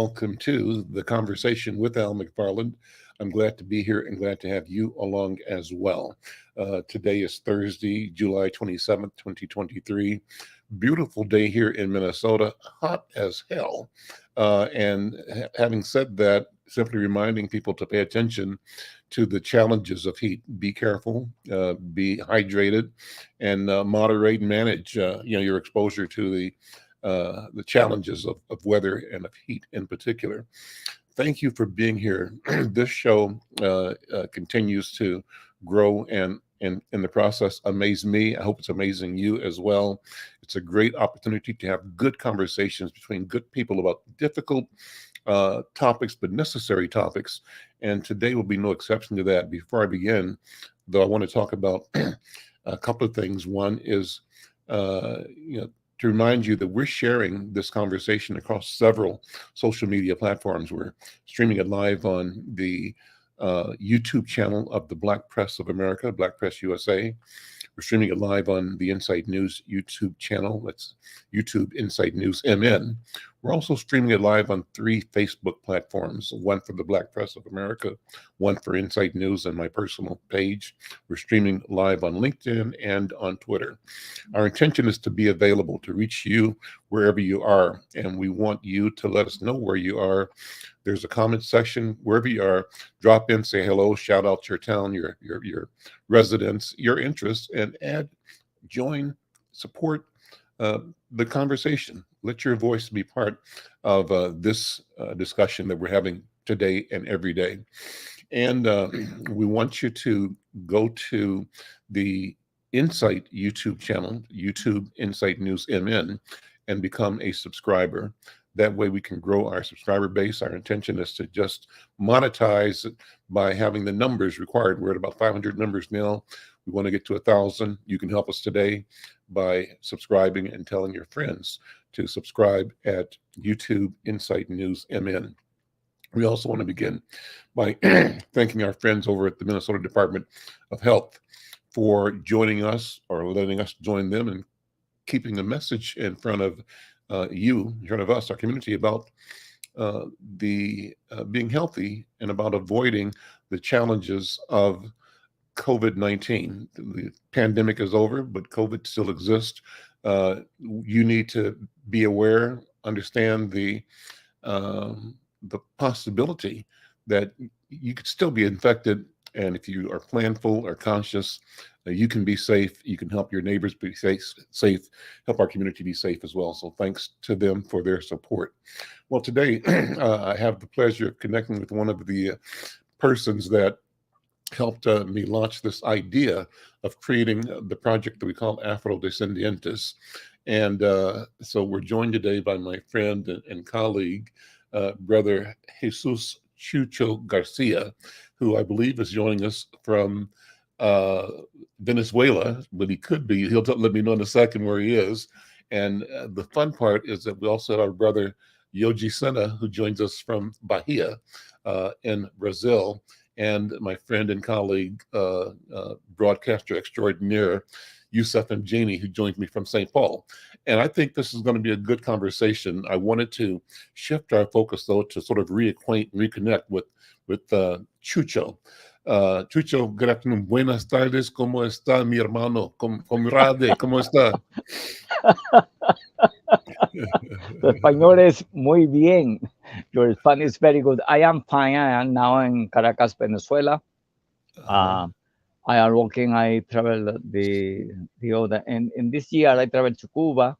welcome to the conversation with Al McFarland. I'm glad to be here and glad to have you along as well. Today is Thursday, July 27th, 2023. Beautiful day here in Minnesota, hot as hell. Having said that, simply reminding people to pay attention to the challenges of heat. Be careful, be hydrated, and moderate and manage your exposure to the challenges of weather and of heat in particular. Thank you for being here. This show continues to grow and in the process amaze me. I hope it's amazing you as well. It's a great opportunity to have good conversations between good people about difficult topics, but necessary topics. And today will be no exception to that. Before I begin, though, I want to talk about a couple of things. One is, to remind you that we're sharing this conversation across several social media platforms. We're streaming it live on the YouTube channel of the Black Press of America, Black Press USA. We're streaming it live on the Insight News YouTube channel. That's YouTube Insight News MN. We're also streaming it live on 3 Facebook platforms, one for the Black Press of America, one for Insight News and my personal page. We're streaming live on LinkedIn and on Twitter. Our intention is to be available to reach you wherever you are, and we want you to let us know where you are. There's a comment section wherever you are. Drop in, say hello, shout out your town, your residence, your interests, and join, support the conversation. Let your voice be part of this discussion that we're having today and every day. And we want you to go to the Insight YouTube channel, YouTube Insight News MN, and become a subscriber. That way we can grow our subscriber base. Our intention is to just monetize by having the numbers required. We're at about 500 members now. We want to get to 1,000. You can help us today by subscribing and telling your friends to subscribe at YouTube Insight News MN. We also want to begin by thanking our friends over at the Minnesota Department of Health for joining us or letting us join them and keeping the message in front of you, in front of us, our community, about being healthy and about avoiding the challenges of COVID-19. The pandemic is over, but COVID still exists. You need to be aware, understand the possibility that you could still be infected. And if you are planful or conscious, you can be safe. You can help your neighbors be safe, help our community be safe as well. So thanks to them for their support. Well, today I have the pleasure of connecting with one of the persons that helped me launch this idea of creating the project that we call Afrodescendientes. And so we're joined today by my friend and colleague, Brother Jesus Chucho Garcia, who I believe is joining us from Venezuela, but he'll let me know in a second where he is. And the fun part is that we also have our brother Yojisuna, who joins us from Bahia in Brazil, and my friend and colleague, broadcaster extraordinaire, Yusuf Mjini, who joins me from St. Paul. And I think this is going to be a good conversation. I wanted to shift our focus, though, to sort of reconnect with Chucho. Chucho, good afternoon. Buenas tardes. ¿Cómo está, mi hermano? Comrade, ¿cómo está? Tu español es muy bien. Your Spanish is very good. I am fine. I am now in Caracas, Venezuela. I am working. I travel the other, and in this year I traveled to Cuba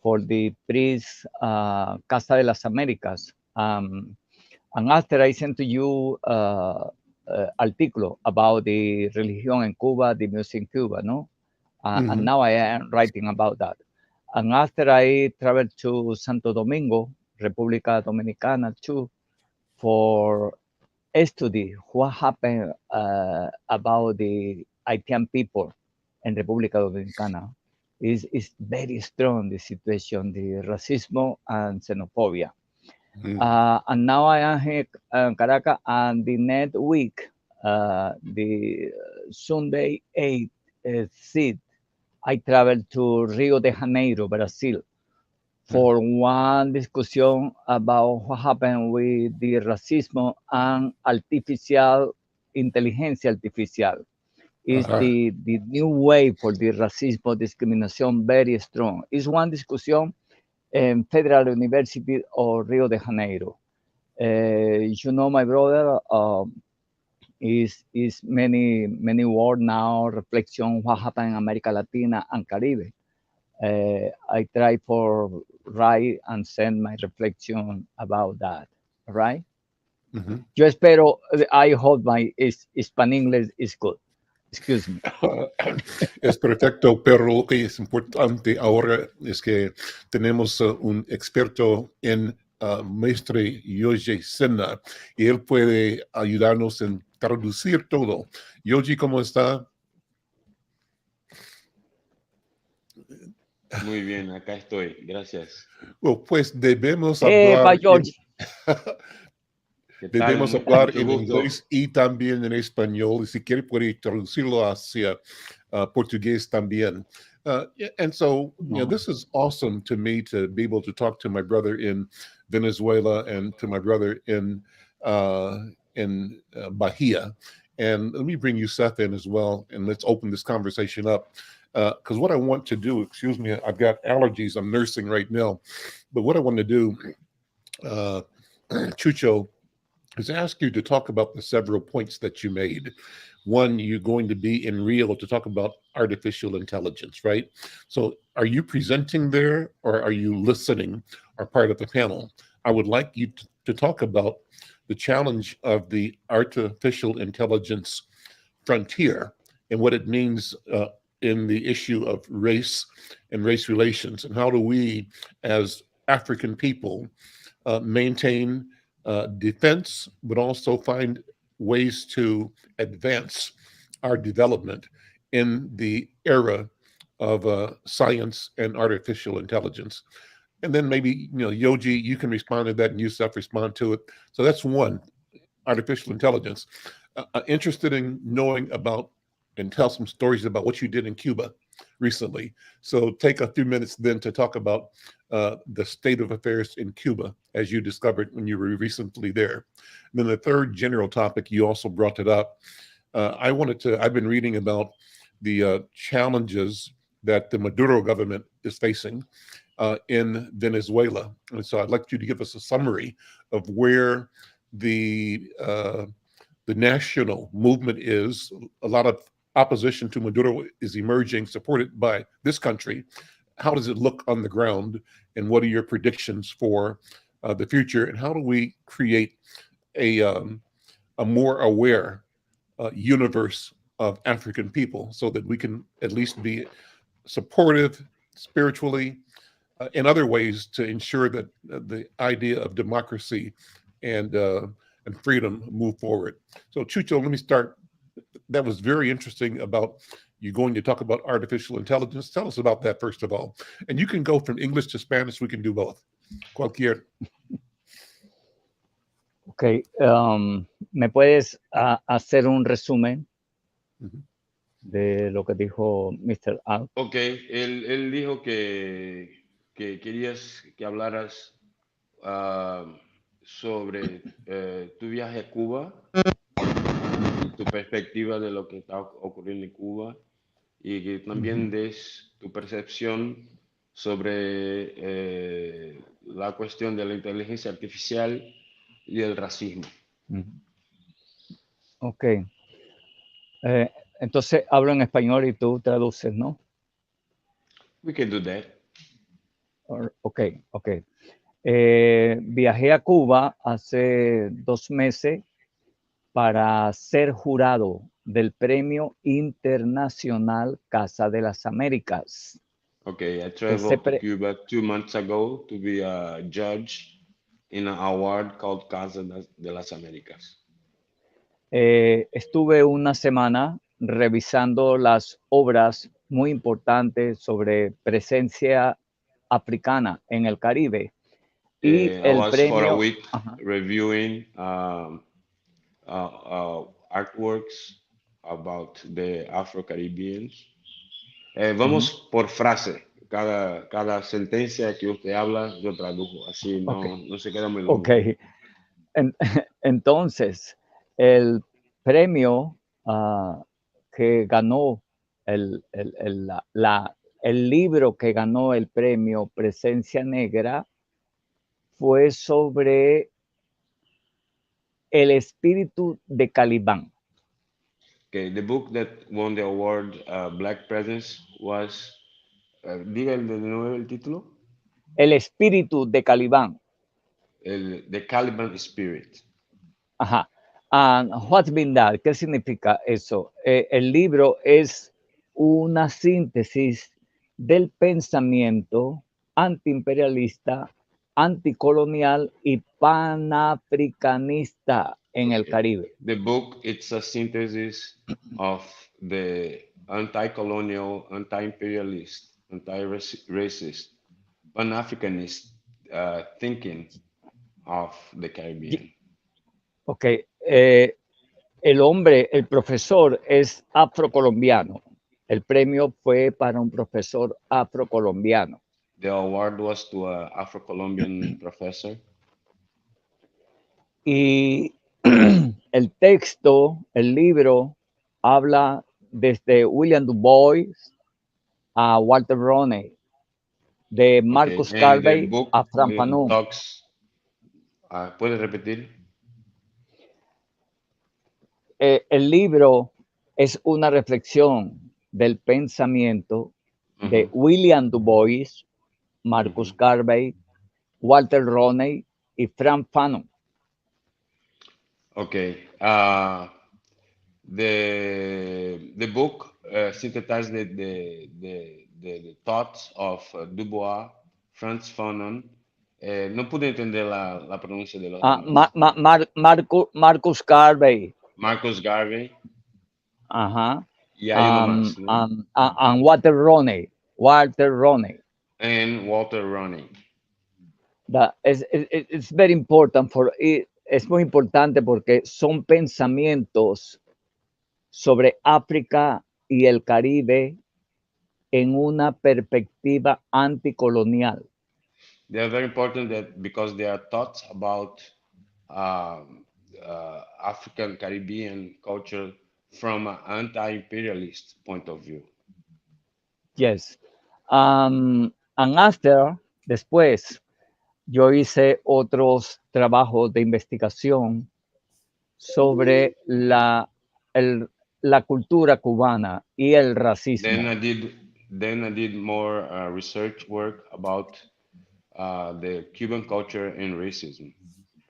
for the priest Casa de las Americas. And after I sent to you article about the religion in Cuba, the music in Cuba, no? And now I am writing about that. And after I traveled to Santo Domingo, República Dominicana too, for study what happened about the Haitian people in República Dominicana. Is very strong, the situation, the racism and xenophobia. And now I am here in Caracas, and the next week, the Sunday 8th, I traveled to Rio de Janeiro, Brazil, for one discussion about what happened with the racism and artificial inteligencia artificial. Is the new way for the racismo discrimination very strong. It's one discussion in Federal University of Rio de Janeiro. My brother, is many word now reflection what happened in America Latina and Caribe. I try for write and send my reflection about that, right? Yo espero, I hope my Spanish is good. Excuse me. Es perfecto, pero lo que es importante ahora es que tenemos un experto en maestre Yojisuna y él puede ayudarnos en traducir todo. Yoji, ¿cómo está? Muy bien, acá estoy, gracias. Well, pues debemos hablar. Debemos hablar en inglés y también en español. Y si quiere, puede traducirlo hacia portugués también. And so, this is awesome to me to be able to talk to my brother in Venezuela and to my brother in Bahia. And let me bring Yusef in as well, and let's open this conversation up. Because what I want to do, excuse me, I've got allergies I'm nursing right now. But what I want to do, Chucho, is ask you to talk about the several points that you made. One, you're going to be in Rio to talk about artificial intelligence, right? So are you presenting there or are you listening or part of the panel? I would like you to talk about the challenge of the artificial intelligence frontier and what it means in the issue of race and race relations, and how do we as African people maintain defense, but also find ways to advance our development in the era of science and artificial intelligence. And then maybe, Yoji, you can respond to that and Yusuf respond to it. So that's one, artificial intelligence. Interested in knowing about and tell some stories about what you did in Cuba recently. So take a few minutes then to talk about the state of affairs in Cuba as you discovered when you were recently there. And then the third general topic, you also brought it up. I've been reading about the challenges that the Maduro government is facing in Venezuela. And so I'd like you to give us a summary of where the national movement is. A lot of opposition to Maduro is emerging, supported by this country. How does it look on the ground, and what are your predictions for the future? And how do we create a more aware universe of African people so that we can at least be supportive spiritually in other ways to ensure that the idea of democracy and freedom move forward? So, Chucho, let me start. That was very interesting about you going to talk about artificial intelligence. Tell us about that, first of all. And you can go from English to Spanish. We can do both. Cualquier. Ok. ¿Me puedes hacer un resumen de lo que dijo Mr. Al? Ok, él dijo que querías que hablaras sobre tu viaje a Cuba, tu perspectiva de lo que está ocurriendo en Cuba, y que también des tu percepción sobre la cuestión de la inteligencia artificial y el racismo. Ok. Entonces hablo en español y tú traduces, ¿no? We can do that. Ok. Viajé a Cuba hace 2 meses para ser jurado del Premio Internacional Casa de las Américas. Okay, I traveled to Cuba 2 months ago to be a judge in an award called Casa de las Américas. Estuve una semana revisando las obras muy importantes sobre presencia africana en el Caribe. Y I was for a week reviewing artworks about the Afro-Caribbeans. Vamos por frase, ¿ok? cada sentencia que usted habla, yo traduzco. Así no se queda muy longo. Ok. Entonces, el premio que ganó, el libro que ganó el premio Presencia Negra fue sobre el espíritu de Calibán. Okay, the book that won the award, Black Presence, was, diga de nuevo el título. El espíritu de Calibán. The Caliban Spirit. Ajá. And what's been that? ¿Qué significa eso? El libro es una síntesis del pensamiento antiimperialista, anticolonial y panafricanista en el Caribe. The book, it's a synthesis of the anti-colonial, anti-imperialist, anti-racist, pan-Africanist thinking of the Caribbean. Ok. El profesor es afrocolombiano. El premio fue para un profesor afrocolombiano. The award was to an Afro-Colombian professor. Y el texto, el libro, habla desde William Du Bois a Walter Roney, de Marcus Okay, and the Garvey book a Frank Fanon. talks, ¿puedes repetir? El libro es una reflexión del pensamiento de William Du Bois, Marcus Garvey, Walter Roney y Frank Fanon. Okay. The book synthesized the thoughts of Du Bois, Franz Fanon. No pude entender la pronuncia de los demás. Marcus Garvey. Marcus Garvey. Ajá. Y hay uno más, ¿no? And Walter Roney. And Walter Roney. It's very important es muy importante porque son pensamientos sobre África y el Caribe en una perspectiva anticolonial. They are very important because they are thoughts about African Caribbean culture from an anti-imperialist point of view. Yes. And after, después, yo hice otros trabajos de investigación sobre la cultura cubana y el racismo. Then I did more research work about the Cuban culture and racism.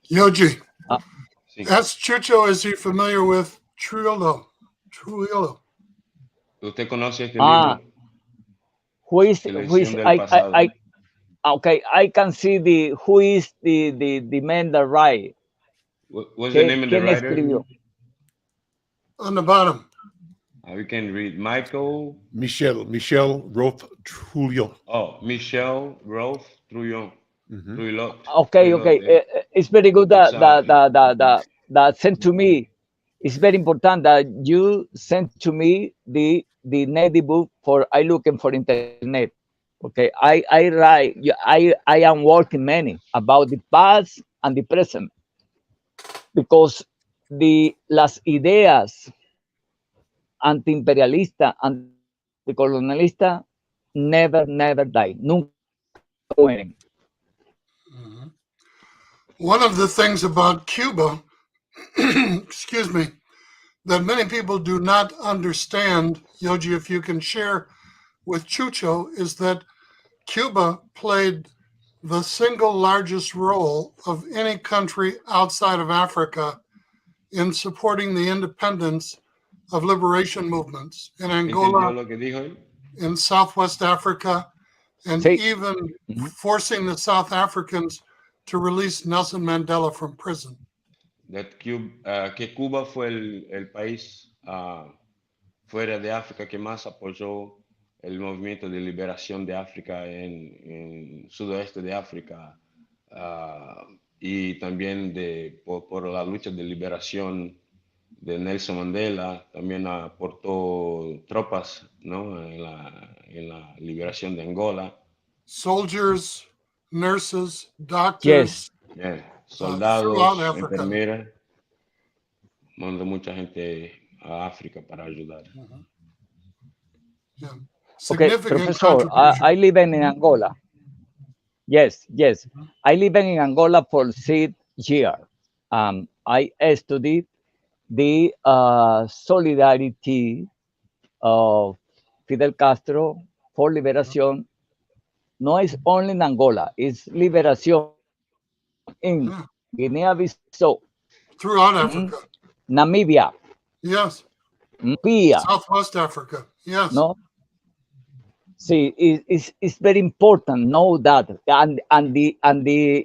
Yoji, Sí. ask Chucho, is he familiar with Trujillo? ¿Usted conoce este libro? Who is Selección del pasado. okay, I can see who is the man that write. What's the name of the ¿Quién writer? escribió? On the bottom. We can read Michel Roth Trujillo. Oh, Michel Roth Trujillo. Okay. It's very good that sent to me. It's very important that you sent to me the native book for I looking for internet. Okay, I write. I am working many about the past and the present because las ideas antiimperialista, anticolonialista never die. Nunca mueren. One of the things about Cuba, excuse me, that many people do not understand, Yoji, if you can share with Chucho, is that Cuba played the single largest role of any country outside of Africa in supporting the independence of liberation movements in Angola, in Southwest Africa, and even forcing the South Africans to release Nelson Mandela from prison. Que Cuba fue el país fuera de África que más apoyó el movimiento de liberación de África en sudoeste de África y también por la lucha de liberación de Nelson Mandela, también aportó tropas, ¿no? En la liberación de Angola. Soldiers, nurses, doctors, Yes. Bien, throughout soldados, Africa. enfermeras, mandó mucha gente a África para ayudar. Yeah. Okay, Significant Professor, contribution. I live in Angola. Yes, yes. I live in Angola for 6 years. I studied the solidarity of Fidel Castro for liberation. No is only in Angola, it's liberation in Yeah. Guinea-Bissau, Throughout Africa. Namibia, Yes. Pia, Southwest Africa. Yes. no? Sí, it's very important, know that.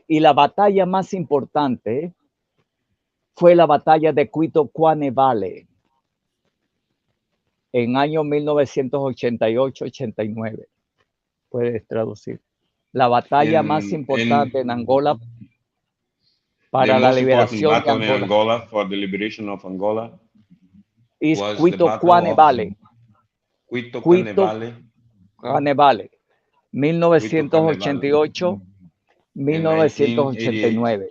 Y la batalla más importante fue la batalla de Cuito-Cuane Valley en año 1988-89. Puedes traducir. La batalla más importante en Angola The para la most important liberación de battle in Angola Angola for the liberation of Angola es was the battle Cuito-Cuane of Valley. Cuito-Cane Valley. Cuito-Cuane Valley. Cuito-Cane Valley. 1988, In 1989.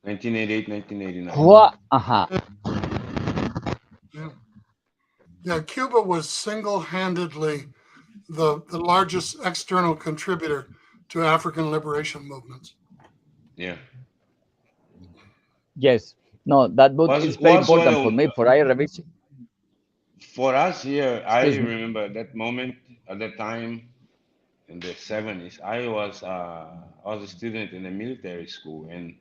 1988, 1989. Ajá. Yeah. Yeah. Cuba was single-handedly the largest external contributor to African liberation movements. Yeah. Yes. No, that book is very important for me for I revision. For us here, I Excuse me. remember at that moment, at that time, in the 70s, I was a student in a military school, and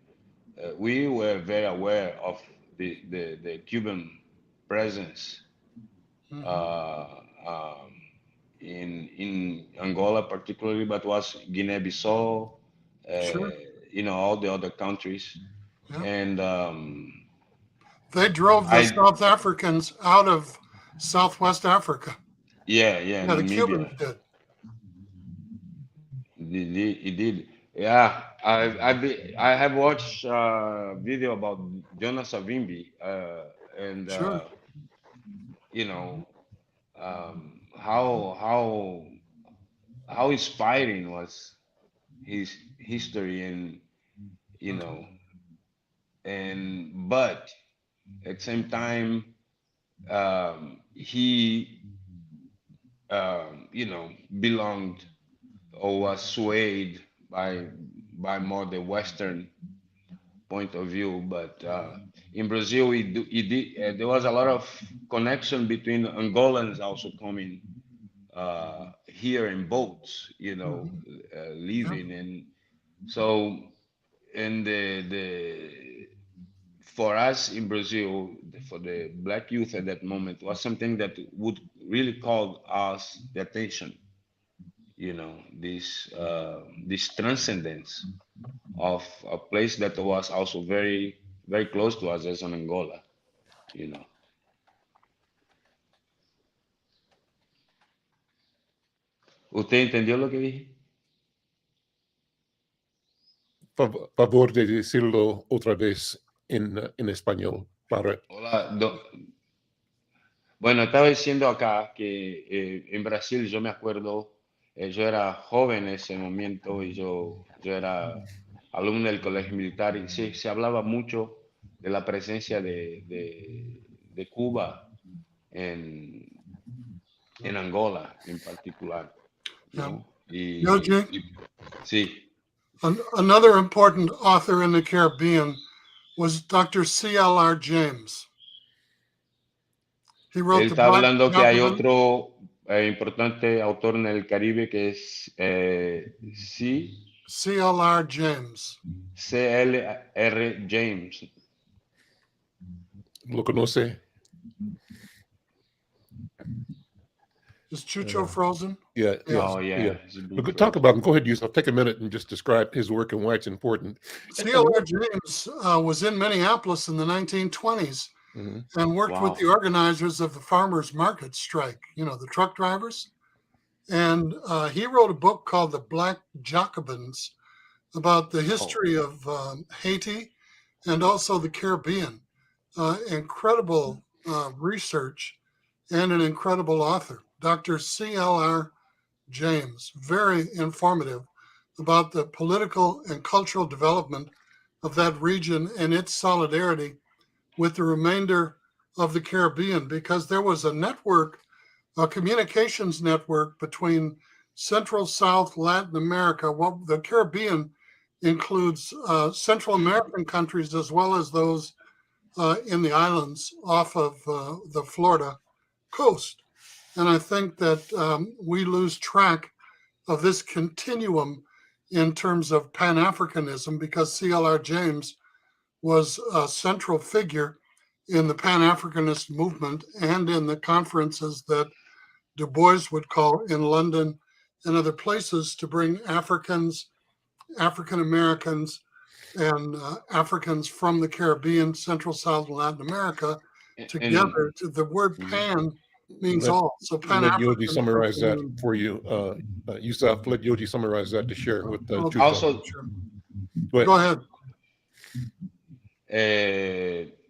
we were very aware of the Cuban presence in Angola particularly, but was Guinea-Bissau, Sure. all the other countries. Yeah. And They drove the South Africans out of Southwest Africa. yeah, Yeah, the Namibia. Cubans did. It did. Yeah, I have watched a video about Jonas Savimbi, and Sure. you know how inspiring was his history, and but at the same time he belonged or was swayed by more the Western point of view. But in Brazil, there was a lot of connection between Angolans also coming here in boats, living, and so and the for us in Brazil, for the black youth at that moment, was something that would really call us the attention. This transcendence of a place that was also very, very close to us as an Angola. ¿Usted entendió lo que dije? Favor de decirlo otra vez en español para... Hola, bueno, estaba diciendo acá que en Brasil yo me acuerdo, yo era joven en ese momento y yo era alumno del colegio militar y se hablaba mucho de la presencia de Cuba en Angola en particular, ¿no? Sí. Another important author in the Caribbean was Dr. C.L.R. James. He wrote Él the está Black hablando que hay Jacobin. otro importante autor en el Caribe que es C.L.R. James. C.L.R. James. ¿Lo conoce? Is Chucho frozen? Yeah. Oh, yeah. We could talk about him. Go ahead, Yusuf. Take a minute and just describe his work and why it's important. C.L.R. James was in Minneapolis in the 1920s and worked with the organizers of the farmers' market strike, the truck drivers. And he wrote a book called The Black Jacobins about the history of Haiti and also the Caribbean. incredible research and an incredible author, Dr. C.L.R. James, very informative about the political and cultural development of that region and its solidarity with the remainder of the Caribbean, because there was a network, a communications network between Central, South, Latin America. Well, the Caribbean includes Central American countries as well as those in the islands off of the Florida coast. And I think that we lose track of this continuum in terms of Pan-Africanism, because C.L.R. James was a central figure in the Pan-Africanist movement and in the conferences that Du Bois would call in London and other places to bring Africans, African Americans, and Africans from the Caribbean, Central, South, and Latin America together. The word pan means all. So Let Yoji Pan-African. summarize that for you. Yusuf, let Yoji summarize that to share with Chucho. Also, Go ahead.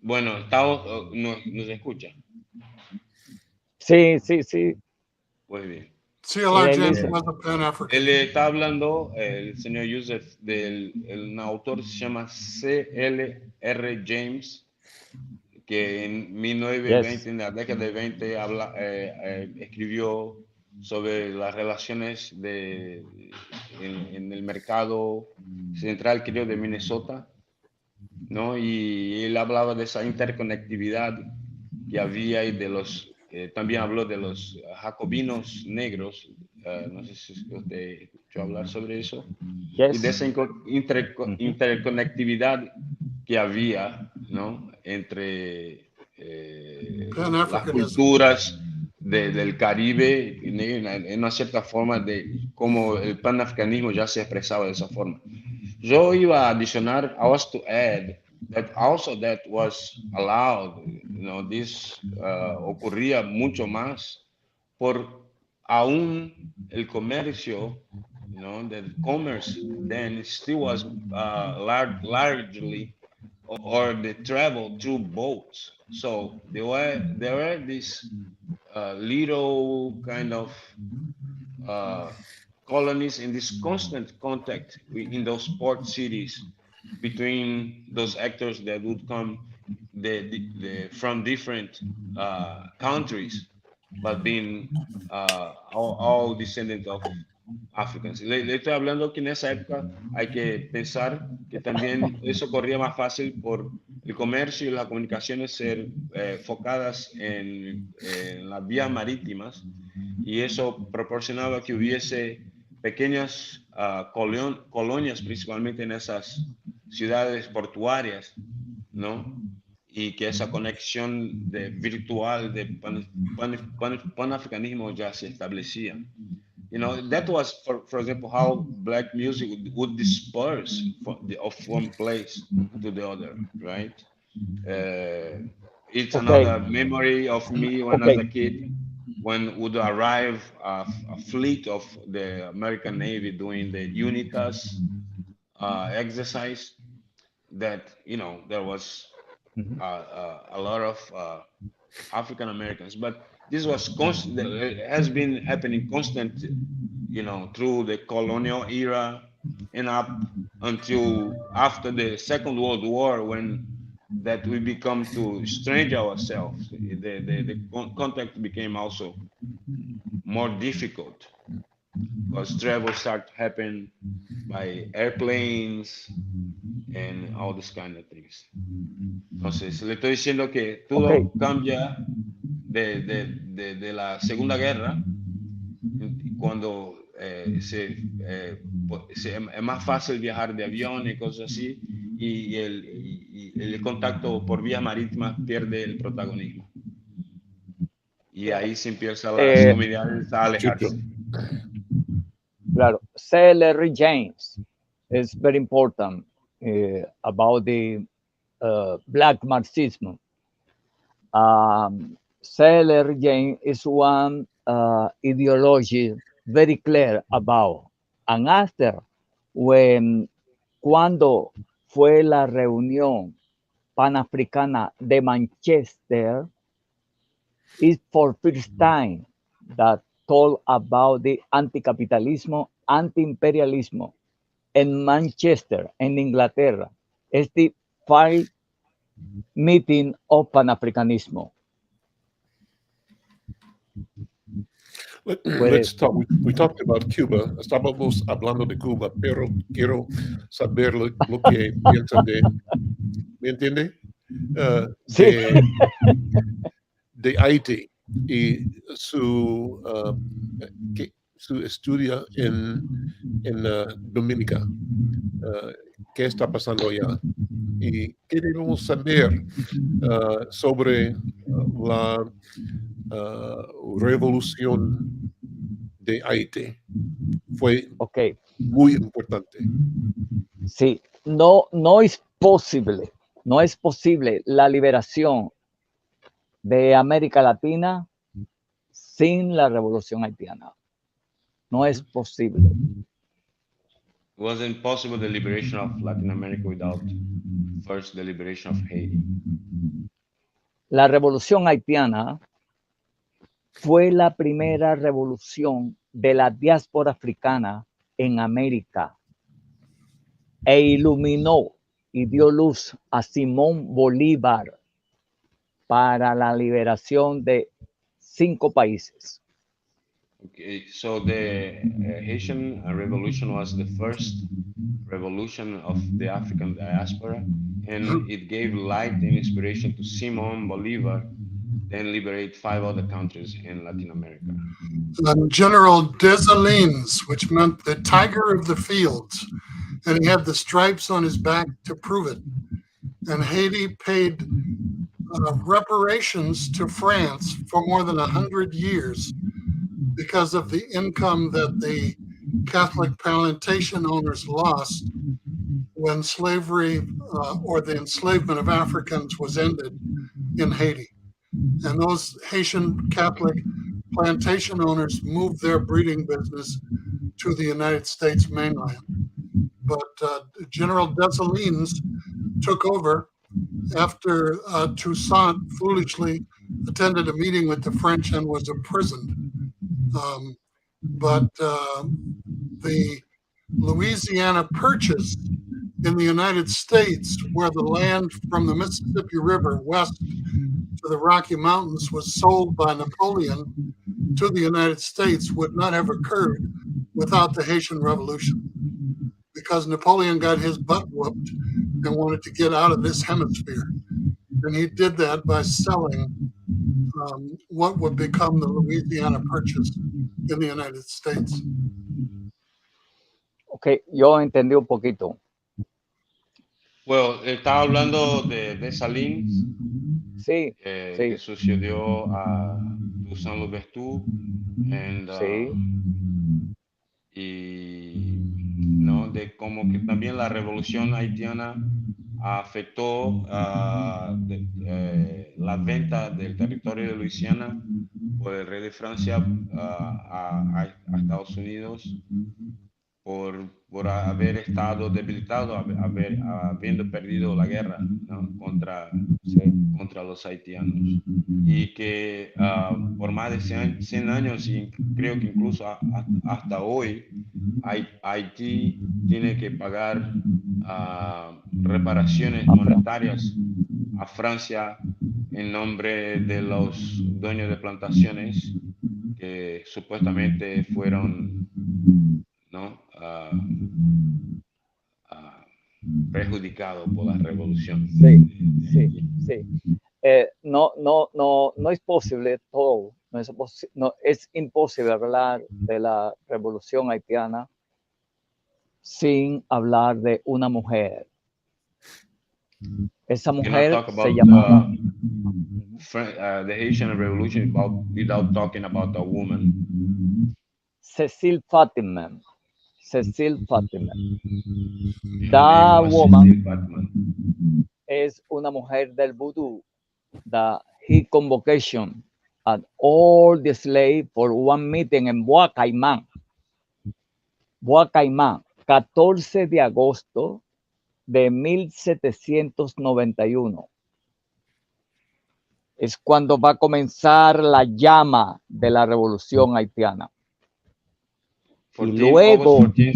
Bueno, ¿nos escucha? Sí, sí, sí. Muy bien. C.L.R. Yeah, James listen. was a Pan-African. Él está hablando, el señor Yusef, un autor que se llama C.L.R. James, que en 1920, Yes. en la década de 20, escribió sobre las relaciones en el mercado central, creo, de Minnesota, ¿no? Y él hablaba de esa interconectividad que había y de también habló de los jacobinos negros. No sé si usted escuchó hablar sobre eso. Yes. Y de esa interconectividad que había, ¿no? Entre las culturas del Caribe, en una cierta forma de cómo el panafricanismo ya se expresaba de esa forma. Yo iba a adicionar, I was to add that also that was allowed, this ocurría mucho más por aún el comercio, the commerce then still was largely, or the travel through boats. So there were these little kind of colonies in this constant contact in those port cities between those actors that would come from different countries, but being all descendant of Africans. Le estoy hablando que en esa época hay que pensar que también eso corría más fácil por el comercio y las comunicaciones ser focadas en las vías marítimas, y eso proporcionaba que hubiese pequeñas colonias, principalmente en esas ciudades portuarias, ¿no? Y que esa conexión virtual de panafricanismo ya se establecía. That was, for example, how black music would disperse of one place to the other, right? It's another memory of me when I was a kid, when would arrive a fleet of the American Navy doing the UNITAS exercise, that, there was a lot of African Americans, but this was constant. It has been happening constant, through the colonial era and up until after the Second World War, when that we become to estrange ourselves. The contact became also more difficult because travel started to happen by airplanes and all this kind of things. Entonces, le estoy diciendo que todo cambia de la Segunda Guerra, cuando es más fácil viajar de avión y cosas así, y el contacto por vías marítimas pierde el protagonismo. Y ahí se empiezan las comunidades a alejarse. Claro, C.L.R. James is very important about the Black Marxism. C.L.R. James is one ideology very clear about. And after, cuando fue la reunión Panafricana de Manchester is for first time that told about the anticapitalismo, anti-imperialismo en Manchester, en Inglaterra. Es the 5th meeting of Panafricanismo. Let's talk. We talked about Cuba. Estábamos hablando de Cuba, pero quiero saber lo que piensa de, ¿me entiende? Sí. De Haití y su estudio en Dominica. ¿Qué está pasando allá? ¿Y qué debemos saber sobre la revolución de Haití? Fue muy importante. Sí, no es posible la liberación de América Latina sin la revolución haitiana. No es posible. It wasn't possible the liberation of Latin America without first the liberation of Haiti. La revolución haitiana fue la primera revolución de la diáspora africana en América e iluminó y dio luz a Simón Bolívar para la liberación de 5 países. Okay, so the Haitian Revolution was the first revolution of the African diaspora, and it gave light and inspiration to Simón Bolívar, then liberate 5 other countries in Latin America. General Dessalines, which meant the tiger of the fields, and he had the stripes on his back to prove it. And Haiti paid reparations to France for more than 100 years because of the income that the Catholic plantation owners lost when slavery or the enslavement of Africans was ended in Haiti. And those Haitian Catholic plantation owners moved their breeding business to the United States mainland. But General Dessalines took over after Toussaint foolishly attended a meeting with the French and was imprisoned. But the Louisiana Purchase in the United States, where the land from the Mississippi River west to the Rocky Mountains was sold by Napoleon to the United States, would not have occurred without the Haitian Revolution, because Napoleon got his butt whooped and wanted to get out of this hemisphere. And he did that by selling what would become the Louisiana Purchase in the United States. Ok, yo entendí un poquito. Well, estaba hablando de Dessalines, Sí, que sucedió a Toussaint Louverture, y ¿no? De cómo que también la revolución haitiana afectó la venta del territorio de Luisiana por el rey de Francia a Estados Unidos por haber estado debilitado, habiendo perdido la guerra, ¿no? contra los haitianos. Y que por más de 100 años, y creo que incluso hasta hoy, Haití tiene que pagar reparaciones monetarias a Francia en nombre de los dueños de plantaciones que supuestamente fueron, ¿no? Perjudicado por la revolución. Sí. No es posible todo. Es imposible hablar de la revolución haitiana sin hablar de una mujer. Esa mujer se llamaba the Haitian Revolution without talking about a woman. Cecile Fatima. That woman es una mujer del vudú that he convocation at all the slaves for one meeting en Boa Caimán, 14 de agosto de 1791. Es cuando va a comenzar la llama de la revolución haitiana. Y 14, luego, August 14,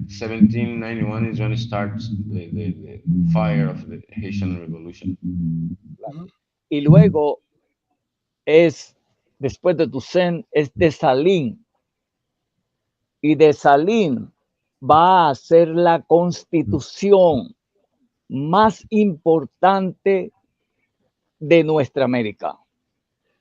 1791 is when it starts the fire of the Haitian Revolution. y luego es, después de Toussaint, es Dessalines. Y Dessalines va a ser la constitución más importante de nuestra América.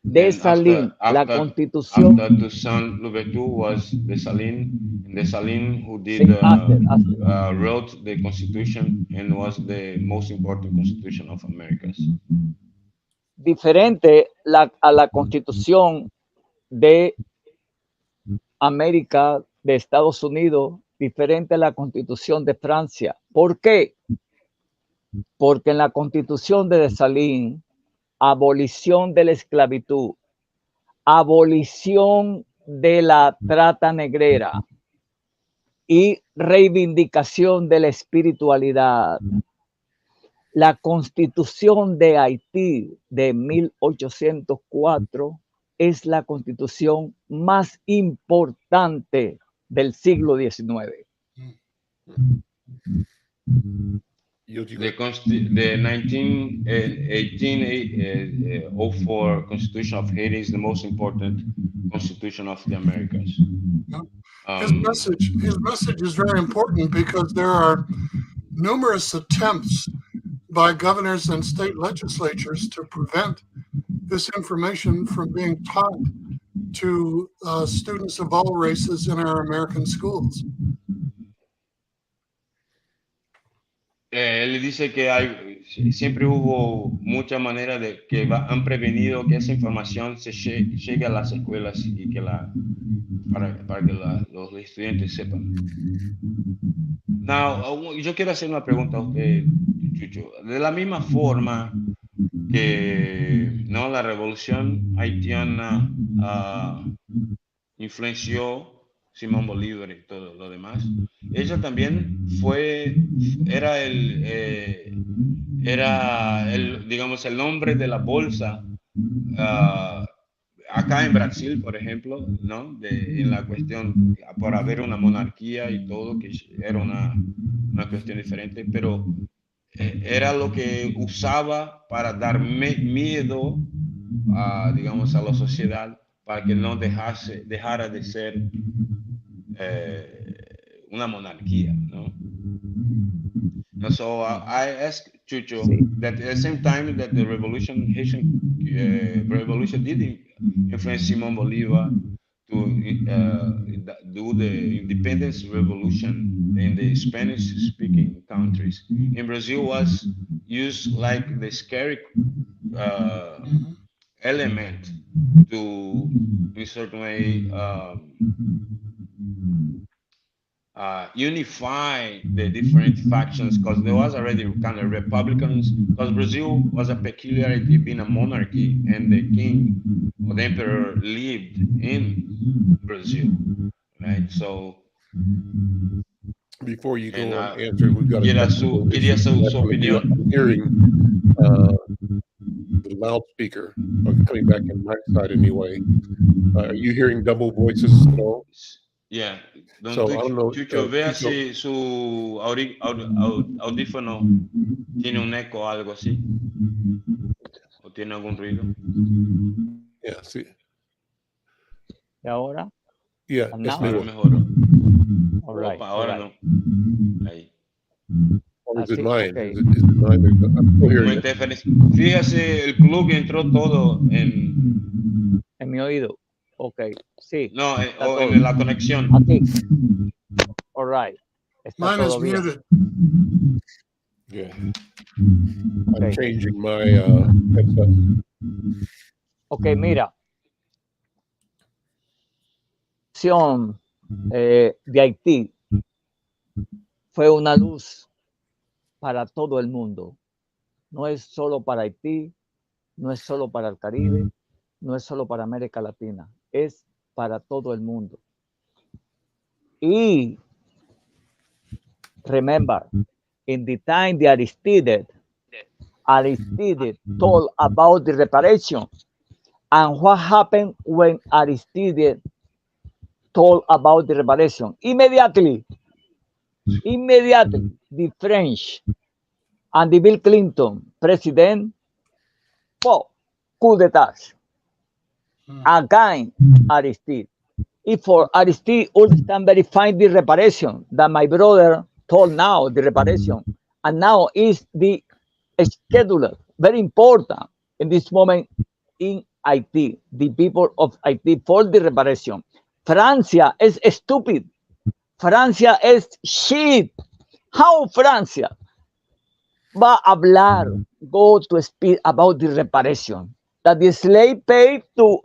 And Dessalines, la constitución. after Toussaint Louverture was Dessalines, and Dessalines who Sí, did wrote wrote the Constitution and was the most important Constitution of Americas. Diferente a la constitución de América, de Estados Unidos, diferente a la constitución de Francia. ¿Por qué? Porque en la constitución de Dessalines, abolición de la esclavitud, abolición de la trata negrera y reivindicación de la espiritualidad. La constitución de Haití de 1804 es la constitución más importante del siglo XIX. The 1804 Constitution of Haiti is the most important Constitution of the Americas. His message is very important because there are numerous attempts by governors and state legislatures to prevent this information from being taught to students of all races in our American schools. Él dice que siempre hubo muchas maneras de que han prevenido que esa información llegue a las escuelas y que para que los estudiantes sepan. Now, yo quiero hacer una pregunta a usted, Chucho. De la misma forma que la revolución haitiana influenció Simón Bolívar y todo lo demás, ella también era digamos, el nombre de la bolsa acá en Brasil, por ejemplo, ¿no? En la cuestión, por haber una monarquía y todo, que era una cuestión diferente, pero era lo que usaba para dar miedo digamos, a la sociedad, para que no dejara de ser una monarquía, ¿no? So I asked Chucho that at the same time that the Haitian revolution did influence Simón Bolívar to do the independence revolution in the Spanish-speaking countries. In Brazil was used like the scary element to, in a certain way, unify the different factions, because there was already kind of Republicans, because Brazil was a peculiarity being a monarchy, and the king or the emperor lived in Brazil, right? So before you go on answer, we've got quería su opinión. I'm hearing the loudspeaker coming back in my side anyway. Are you hearing double voices at all? Yeah. So I don't know. Chucho, vea Chucho, si su audífono tiene un eco o algo así. ¿O tiene algún ruido? yeah, see. ¿Y ahora? Yeah, And it's now? Ahora mejor. mejoró. All right, Opa, ahora all right. no. Ahí. Or is it Así, mine? okay. Is it mine? I'm still Como hearing it. interferencia. Fíjase, el plug entró todo en mi oído. Ok, sí. No, está o todo. en la conexión. Aquí. All right. Está Mine is todo bien. muted. Yeah. Okay. I'm changing my headset. Ok, mira. La de Haití fue una luz para todo el mundo. No es solo para Haití, no es solo para el Caribe, no es solo para América Latina, es para todo el mundo. Y remember, in the time the Aristide told about the reparation. And what happened when Aristide told about the reparation? Immediately, the French and the Bill Clinton president, well, coup d'etat against Aristide. If for Aristide understand very fine the reparation that my brother told now, the reparation, and now is the schedule, very important in this moment in Haiti, the people of Haiti for the reparation. Francia is stupid. Francia is shit. How Francia va a hablar, go to speak about the reparation that the slave paid to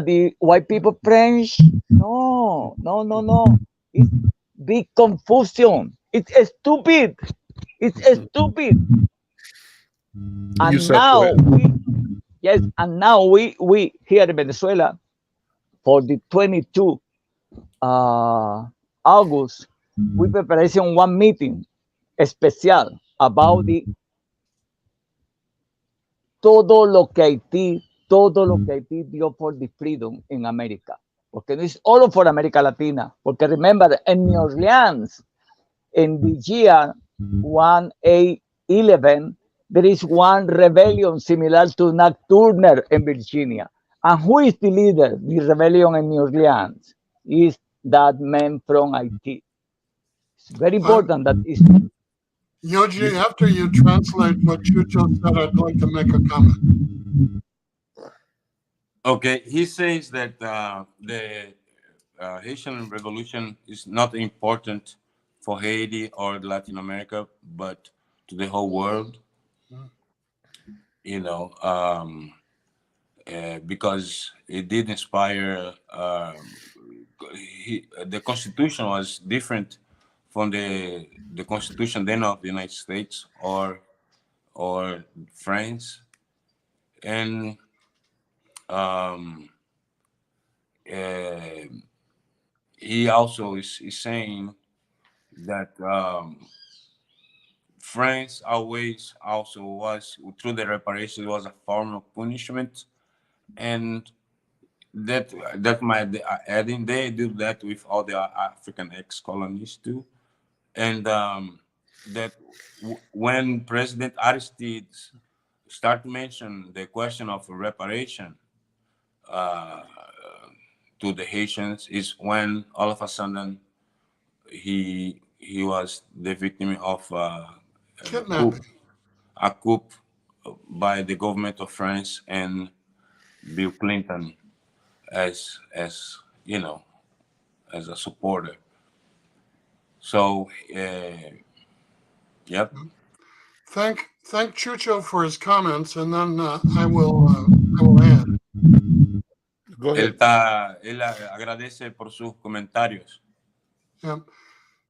the white people French? No. It's big confusion. It's stupid. It's stupid. And now we here in Venezuela for the 22 August, we preparation one meeting especial about the todo lo que Haití dio for the freedom in America. Porque no es all for America Latina. Porque remember, in New Orleans, in the year 1811, there is one rebellion similar to Nat Turner in Virginia. And who is the leader? The rebellion in New Orleans is that man from Haiti. It's very important that is. Yoji, after you translate what Chucho said, I'd like to make a comment. Okay, he says that the Haitian Revolution is not important for Haiti or Latin America, but to the whole world. You know, because it did inspire. The Constitution was different from the Constitution then of the United States or France, and he also is saying that France always also was, through the reparation, was a form of punishment, and that might adding they do that with all the African ex-colonies too, and that when President Aristide start to mention the question of reparation to the Haitians is when all of a sudden he was the victim of a coup by the government of France and Bill Clinton as you know, as a supporter. So yep. Thank Chucho for his comments, and then I will add. Go ahead. Él agradece por sus comentarios. Yeah.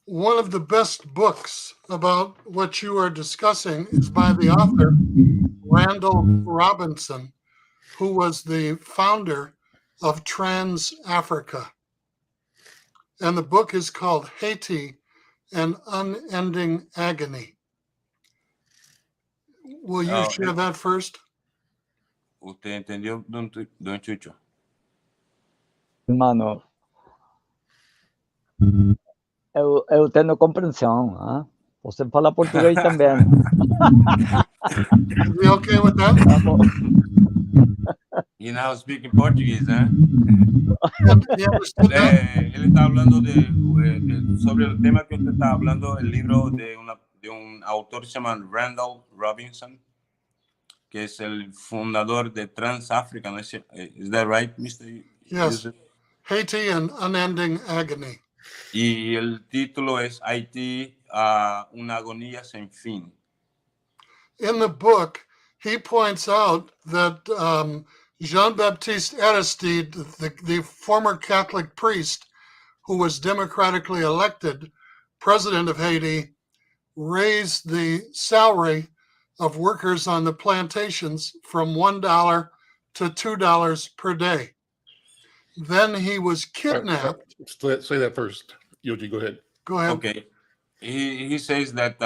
One of the best books about what you are discussing is by the author Randall Robinson, who was the founder of Trans Africa. And the book is called Haiti, An Unending Agony. Will you share that first? ¿Usted entendió, don Chucho? Hermano, eu tenho compreensão. Hein? Você fala português também. Is he okay with that? He now speaking Portuguese, ¿eh? Él está hablando sobre el tema que usted está hablando, el libro de un autor que se llama Randall Robinson, que es el fundador de Trans Africa. Is that right, Mr. Yes. Yusuf? Haiti, An Unending Agony. Y el título es Haití, una agonía sin fin. In the book, he points out that Jean-Baptiste Aristide, the former Catholic priest who was democratically elected president of Haiti, raised the salary of workers on the plantations from $1 to $2 per day. Then he was kidnapped. Say that first. Yoji, go ahead. Go ahead. Okay. he says that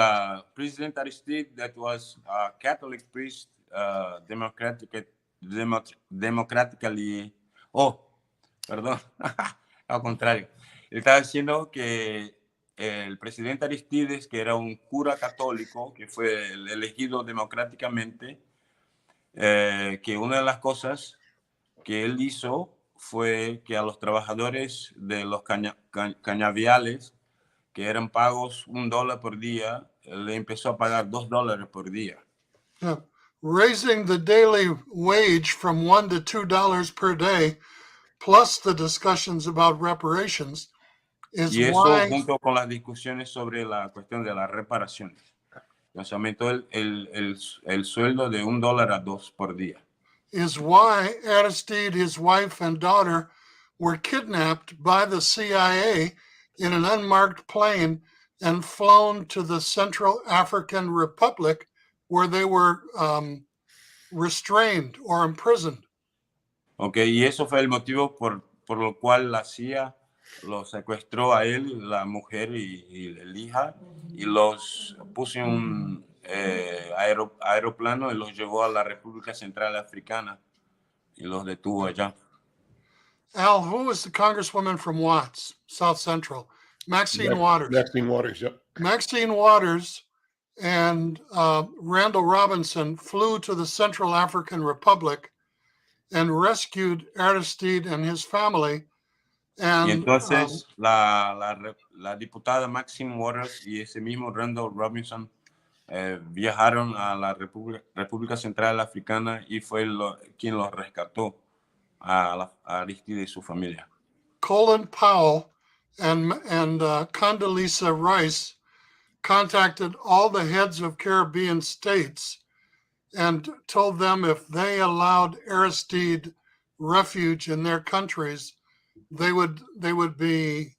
President Aristide, that was a Catholic priest, democratically. Oh, perdón, al contrario. Él estaba diciendo que el presidente Aristides, que era un cura católico, que fue elegido democráticamente, que una de las cosas que él hizo fue que a los trabajadores de los cañaviales, que eran pagos $1 por día, le empezó a pagar $2 por día. Yeah. Raising the daily wage from $1 to $2 per day, plus the discussions about reparations, is Y eso why junto con las discusiones sobre la cuestión de las reparaciones. Nos aumentó el sueldo de $1 a $2 por día. is why Aristide, his wife, and daughter were kidnapped by the CIA in an unmarked plane and flown to the Central African Republic, where they were restrained or imprisoned. Okay, y eso fue el motivo por lo cual la CIA lo secuestró a él, la mujer y el hija, y los puso en un aeroplano y los llevó a la República Central Africana y los detuvo allá. Al, who was the congresswoman from Watts, South Central? Maxine Waters. Maxine Waters, yep. Maxine Waters and Randall Robinson flew to the Central African Republic and rescued Aristide and his family. And, y entonces la diputada Maxine Waters y ese mismo Randall Robinson viajaron a la República Central Africana y fue quien los rescató a Aristide y su familia. Colin Powell and Condoleezza Rice contacted all the heads of Caribbean states and told them if they allowed Aristide refuge in their countries, they would be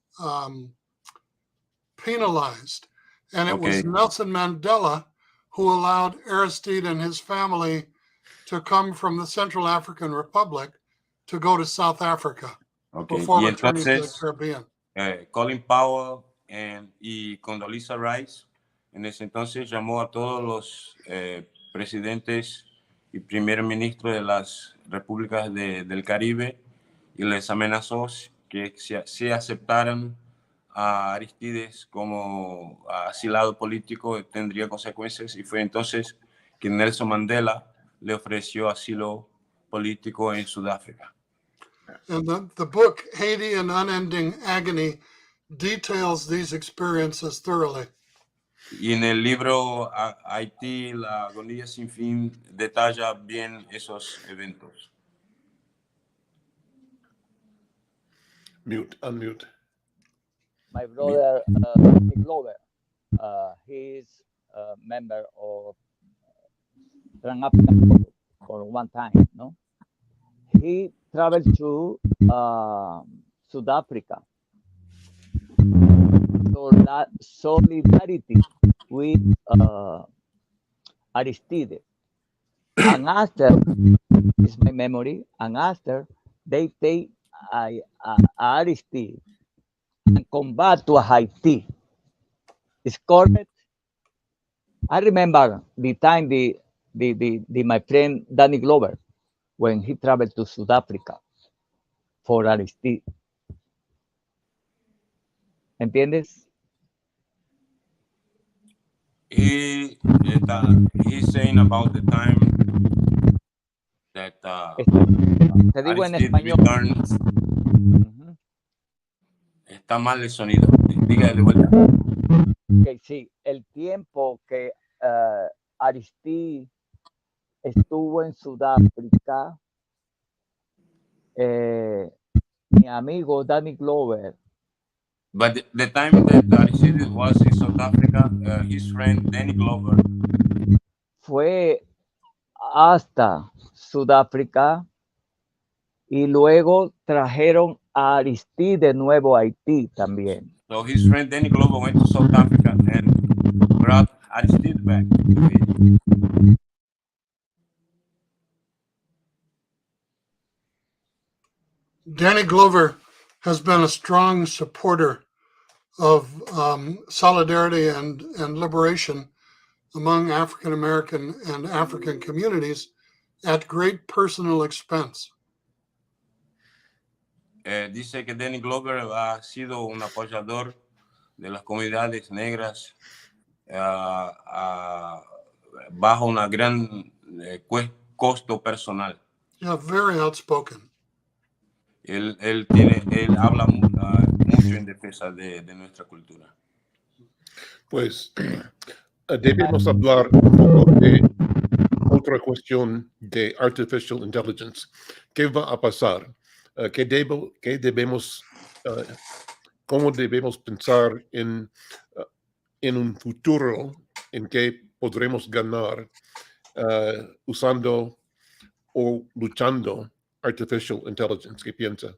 penalized. And it was Nelson Mandela who allowed Aristide and his family to come from the Central African Republic to go to South Africa before returning to the Caribbean. Colin Powell y Condoleezza Rice en ese entonces llamó a todos los presidentes y primer ministros de las repúblicas del Caribe y les amenazó que si aceptaran a Aristides como asilado político tendría consecuencias, y fue entonces que Nelson Mandela le ofreció asilo político en Sudáfrica. And the book Haiti and Unending Agony details these experiences thoroughly. Y en el libro Haití, la agonía sin fin, detalla bien esos eventos. Unmute. My brother, Nick Glover, he's a member of Pan-African for one time, no? He traveled to South Africa for that solidarity with Aristide. And after, is my memory, and after they take Aristide and come back to Haiti. Is correct? I remember the time the my friend Danny Glover, when he traveled to South Africa for Aristide. ¿Entiendes? He's saying about the time that Te digo en Aristide español. returned. Está mal el sonido. Dígale de vuelta. Okay, sí, el tiempo que Aristide estuvo en Sudáfrica, mi amigo Danny Glover. But the time that Aristide was in South Africa, his friend Danny Glover fue hasta Sudáfrica y luego trajeron a Aristide de nuevo a Haití también. So his friend Danny Glover went to South Africa and brought Aristide back to Haiti. Danny Glover has been a strong supporter of solidarity and liberation among African American and African communities at great personal expense. Dice que Danny Glover ha sido un apoyador de las comunidades negras bajo una gran costo personal. Yeah, very outspoken. Él habla mucho en defensa de nuestra cultura. Pues debemos hablar un poco de otra cuestión de artificial intelligence. ¿Qué va a pasar? ¿Cómo debemos pensar en un futuro en que podremos ganar usando o luchando artificial intelligence? ¿Qué piensa?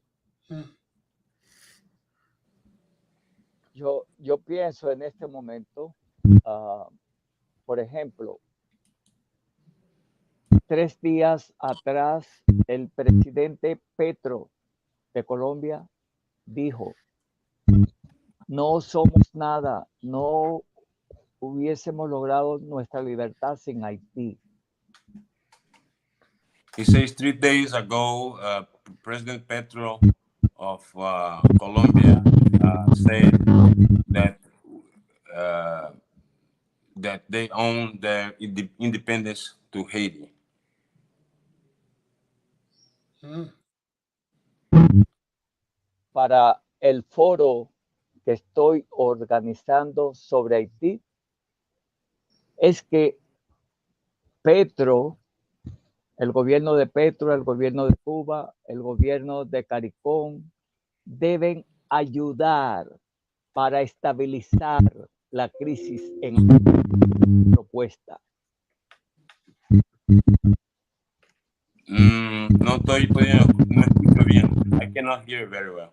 Yo pienso en este momento, por ejemplo, 3 días atrás, el presidente Petro de Colombia dijo, no somos nada, no hubiésemos logrado nuestra libertad sin Haití. He says 3 days ago, President Petro of Colombia said that they own their independence to Haiti. Para el foro que estoy organizando sobre Haití, es que Petro, el gobierno de Petro, el gobierno de Cuba, el gobierno de CARICOM, deben ayudar para estabilizar la crisis en la propuesta. No estoy pudiendo, no escucho bien. I cannot hear very well.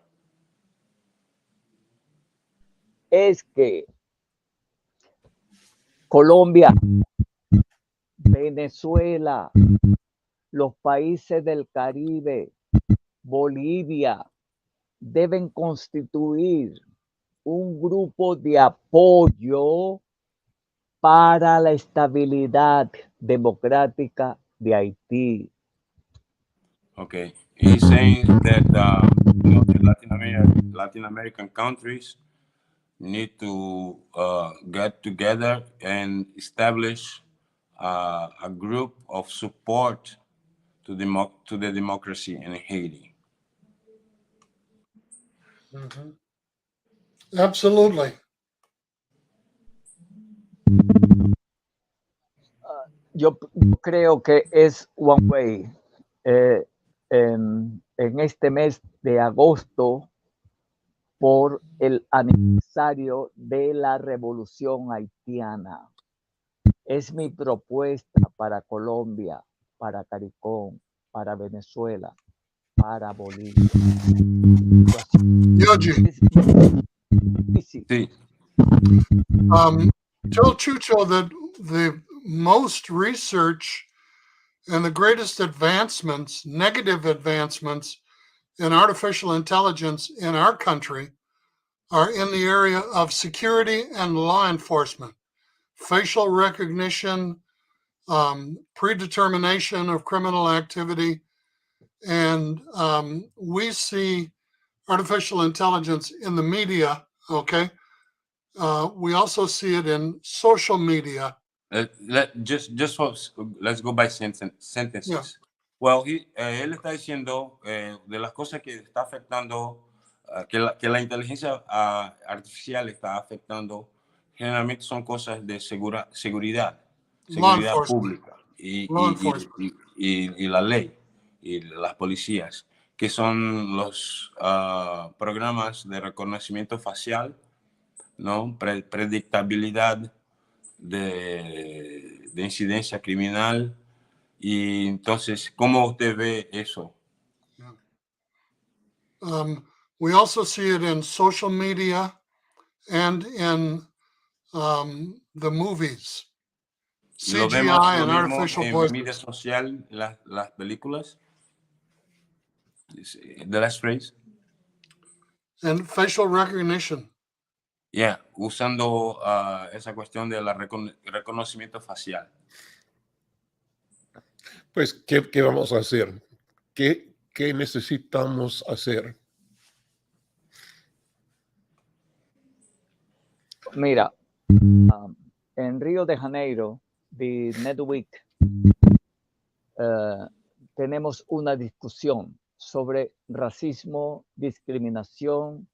Es que Colombia, Venezuela, los países del Caribe, Bolivia, deben constituir un grupo de apoyo para la estabilidad democrática de Haití. Okay, he's saying that the Latin American countries need to get together and establish a group of support to the democracy in Haiti. Mm-hmm. Absolutely. Yo creo que es one way. En este mes de agosto, por el aniversario de la revolución haitiana. Es mi propuesta para Colombia, para CARICOM, para Venezuela, para Bolivia. Yoji. Sí. Tell Chucho that the most research and the greatest advancements, negative advancements in artificial intelligence in our country are in the area of security and law enforcement, facial recognition, predetermination of criminal activity. And we see artificial intelligence in the media, okay? We also see it in social media. Let's go by sentences. Yeah. Well, él está diciendo de las cosas que está afectando, que la inteligencia artificial está afectando, generalmente son cosas de seguridad pública y la ley y las policías, que son los programas de reconocimiento facial, ¿no? Predictabilidad de incidencia criminal. Y entonces, ¿cómo usted ve eso? We also see it in social media and in the movies. CGI and artificial voices. En media social, las películas. The last phrase. And facial recognition. Yeah, usando esa cuestión del reconocimiento facial. Pues, ¿qué vamos a hacer? ¿Qué necesitamos hacer? Mira, en Río de Janeiro, the Net Week, tenemos una discusión sobre racismo, discriminación,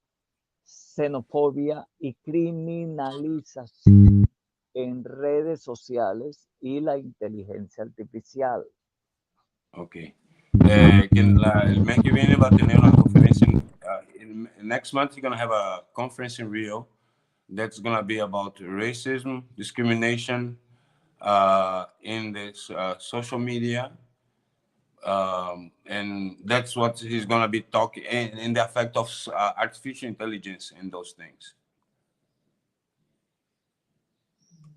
xenofobia y criminalización en redes sociales y la inteligencia artificial. Ok. El mes que viene va a tener una conferencia. Next month, you're going to have a conference in Rio that's going to be about racism, discrimination in the social media. And that's what he's going to be talking in the effect of artificial intelligence and those things.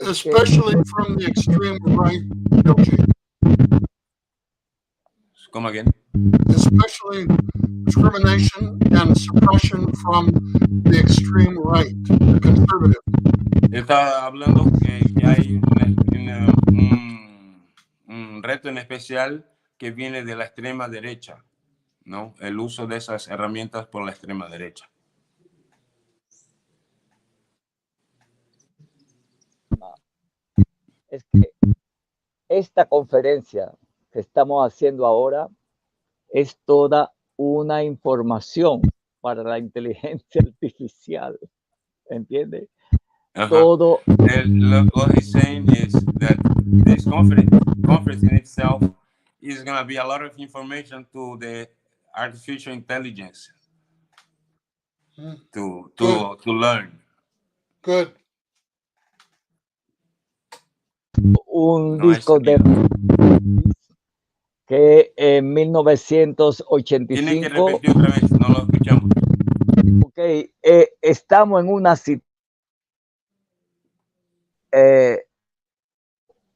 Especially from the extreme right, Yoji. Come again? Especially discrimination and suppression from the extreme right, the conservative. Está hablando que hay un reto en especial que viene de la extrema derecha, ¿no? El uso de esas herramientas por la extrema derecha. Es que esta conferencia que estamos haciendo ahora es toda una información para la inteligencia artificial, ¿entiendes? Todo. What he's saying is that this conference in itself is going to be a lot of information to the artificial intelligence to learn. Good. Un disco de que en 1985. Tienen que repetir otra vez, no lo escuchamos. Ok, estamos en una situación.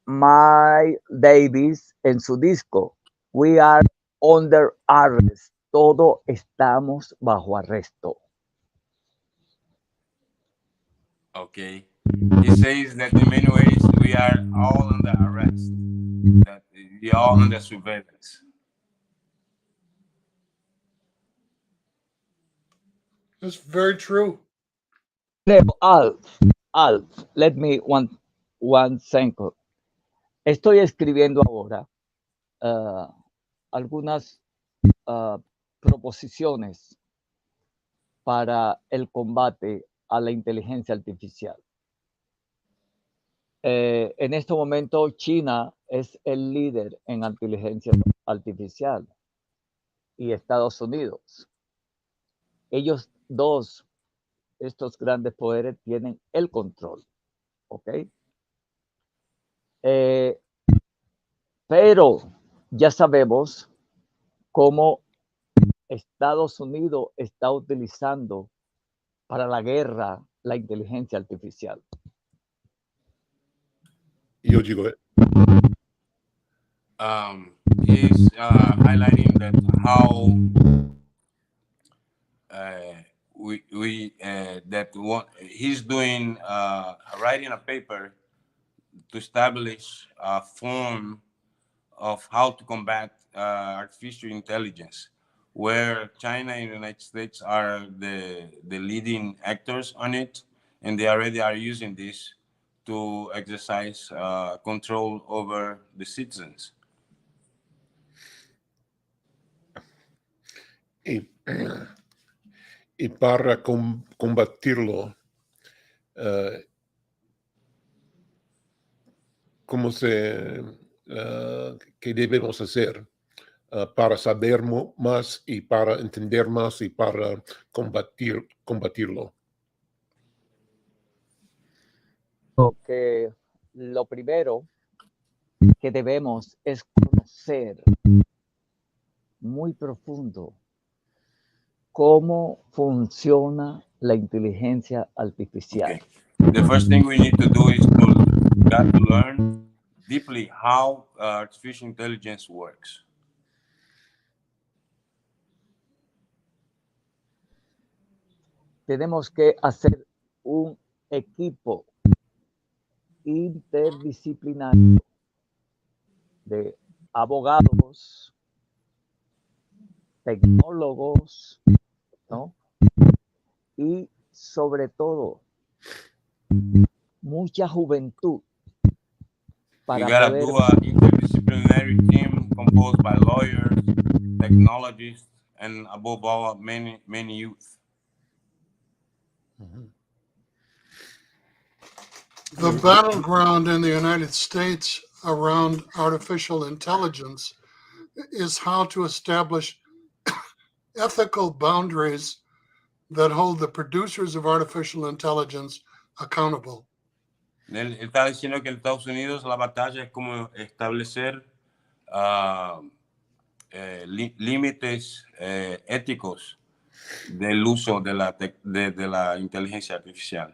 Mike Davis en su disco We Are Under Arrest. Todos estamos bajo arresto. Okay. He says that in many ways we are all under arrest, that we are all under surveillance. That's very true. Alf, let me one second. Estoy escribiendo ahora algunas proposiciones para el combate a la inteligencia artificial. En este momento, China es el líder en inteligencia artificial y Estados Unidos. Ellos dos, estos grandes poderes, tienen el control. ¿Ok? Pero ya sabemos cómo Estados Unidos está utilizando para la guerra la inteligencia artificial. Yo digo, He's highlighting that how he's doing writing a paper to establish a form of how to combat artificial intelligence, where China and the United States are the leading actors on it, and they already are using this to exercise control over the citizens. Y para combatirlo, ¿qué debemos hacer para saber más y para entender más y para combatirlo? Que lo primero que debemos es conocer muy profundo cómo funciona la inteligencia artificial. Okay. The first thing we need to do is to learn deeply how artificial intelligence works. Tenemos que hacer un equipo interdisciplinario de abogados, tecnólogos, ¿no? Y sobre todo, mucha juventud We para gotta poder do an interdisciplinary team composed by lawyers, technologists, and above all, many youth. The battleground in the United States around artificial intelligence is how to establish ethical boundaries that hold the producers of artificial intelligence accountable. Él está diciendo que en Estados Unidos la batalla es como establecer límites éticos del uso de la inteligencia artificial.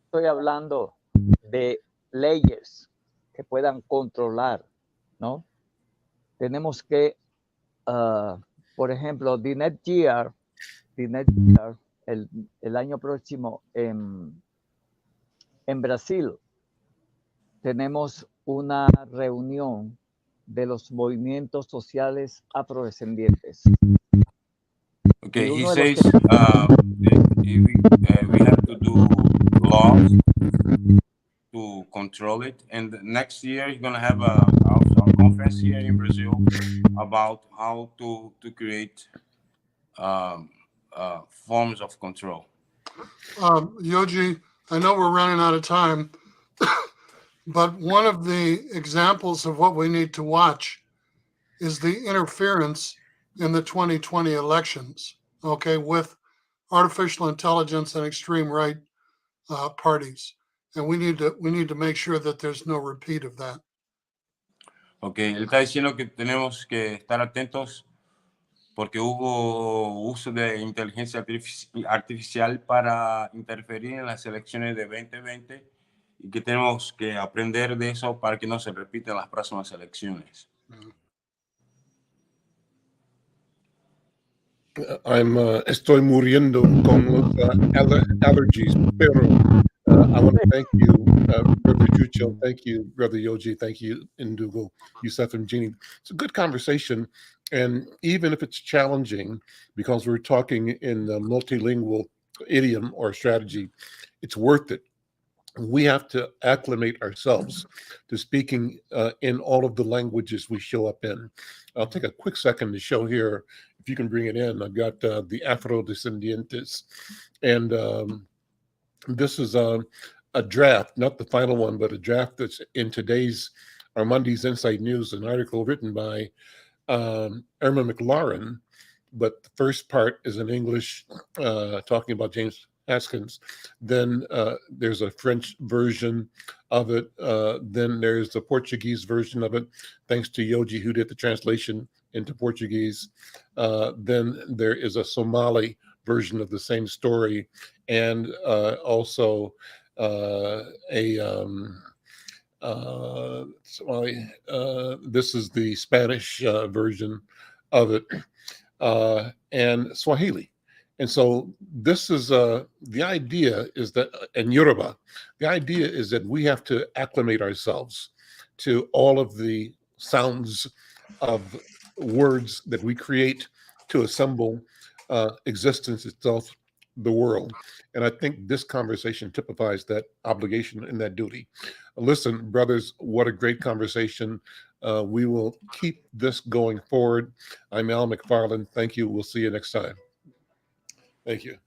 Estoy hablando de leyes que puedan controlar, ¿no? Tenemos que, por ejemplo, the next year, el año próximo en Brasil, tenemos una reunión de los movimientos sociales afrodescendientes. Okay, he says we have to do laws to control it, and next year he's gonna have a conference here in Brazil about how to create forms of control. Yoji, I know we're running out of time, but one of the examples of what we need to watch is the interference in the 2020 elections, okay, with artificial intelligence and extreme right parties. And we need to make sure that there's no repeat of that. Okay, él está diciendo que tenemos que estar atentos porque hubo uso de inteligencia artificial para interferir en las elecciones de 2020 y que tenemos que aprender de eso para que no se repitan las próximas elecciones. Estoy muriendo con los allergies, pero I want to thank you, Brother Chucho. Thank you, Brother Yoji. Thank you, Indugo, Yusef, and Jeannie. It's a good conversation. And even if it's challenging, because we're talking in the multilingual idiom or strategy, it's worth it. We have to acclimate ourselves to speaking in all of the languages we show up in. I'll take a quick second to show here, if you can bring it in. I've got the Afrodescendientes, and this is a draft, not the final one, but a draft that's in today's Armandi's Inside News, an article written by Irma McLaurin, but the first part is in English, talking about James Haskins. Then there's a French version of it. Then there's the Portuguese version of it, thanks to Yoji, who did the translation into Portuguese. Then there is a Somali version of the same story, and also this is the Spanish version of it, and Swahili. And so this is the idea is that, and Yoruba, the idea is that we have to acclimate ourselves to all of the sounds of words that we create to assemble existence itself, the world. And I think this conversation typifies that obligation and that duty. Listen, brothers, what a great conversation. We will keep this going forward. I'm Al McFarland. Thank you. We'll see you next time. Thank you.